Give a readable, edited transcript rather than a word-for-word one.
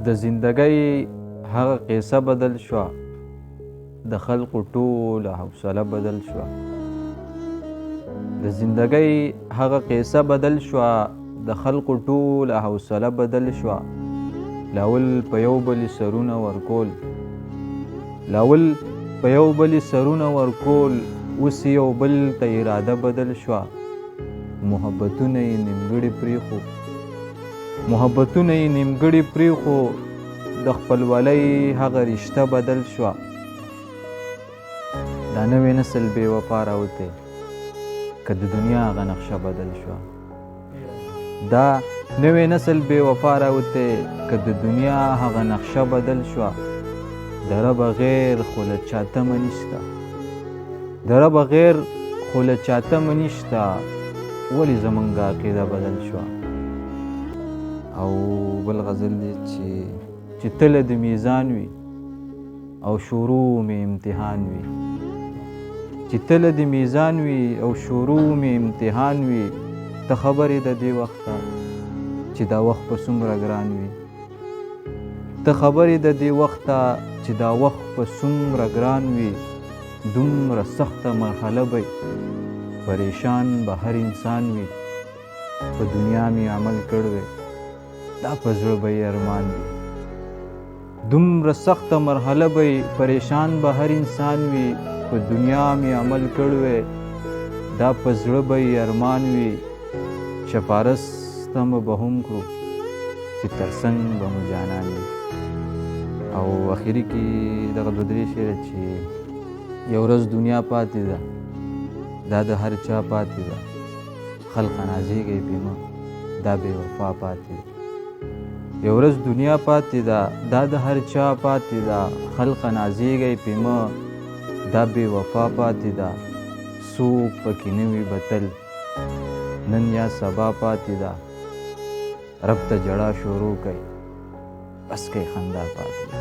د زندګۍ هغه قصه بدل شوه، د خلقو ټوله حوصله بدل شوه. د زندګۍ هغه قصه بدل شوه، د خلقو ټوله حوصله بدل شوه. لاول په یو بلې سرونه ورکول، لاول په یو بلې سرونه ورکول، اوس یو بل ته اراده بدل شوه. محبتونه یې نیمګړي پرېښو، محبتونه یې نیمګړي پرېښو، د خپلولۍ هغه رشته بدل شوه. دا نوی نسل بې وفا راوتی که د دنیا هغه نقشه بدل شوه. دا نوی نسل بې وفا راوتی که د دنیا هغه نقشه بدل شوه. د رب غیر خو له چا تمه نشته، د رب غیر خو له چا تمه نشته، ولې زمونږ عقیده بدل شوه. او بل غزل دی چې تله د میزان وي او شروع مې امتحان وي، چې تله د میزان وي او شروع مې امتحان وي. ته خبرې د دې وخته چې دا وخت په څومره ګران وي، ته خبرې د دې وخته چې دا وخت په څومره ګران وي. دومره سخته مرحله به پریشان به هر انسان وي، په دنیا مې عمل کړی دا په زړه به یې ارمان وي. دومره سخته مرحله به پریشان به هر انسان وي، په دنیا مې عمل کړی دا په زړه به یې ارمان وي. شپارسته مو به هم کړو چې تر څنګ به مو جانان وي. او اخري کې دغه دوه درې شعره چې یو ورځ دنیا پاتې ده، دا د هر چا پاتې ده، خلقه نازیږئ پې مه، دا بې وفا پاتې ده. یو ورځ دنیا پاتې ده، دا د هر چا پاتې ده، خلقه نازیږئ پې مه، دا بې وفا پاتې ده. څوک پکې نه وي به تل، نن یا سبا پاتې ده. رب ته ژړا شروع کئ، بس کئ خندا پاتې ده.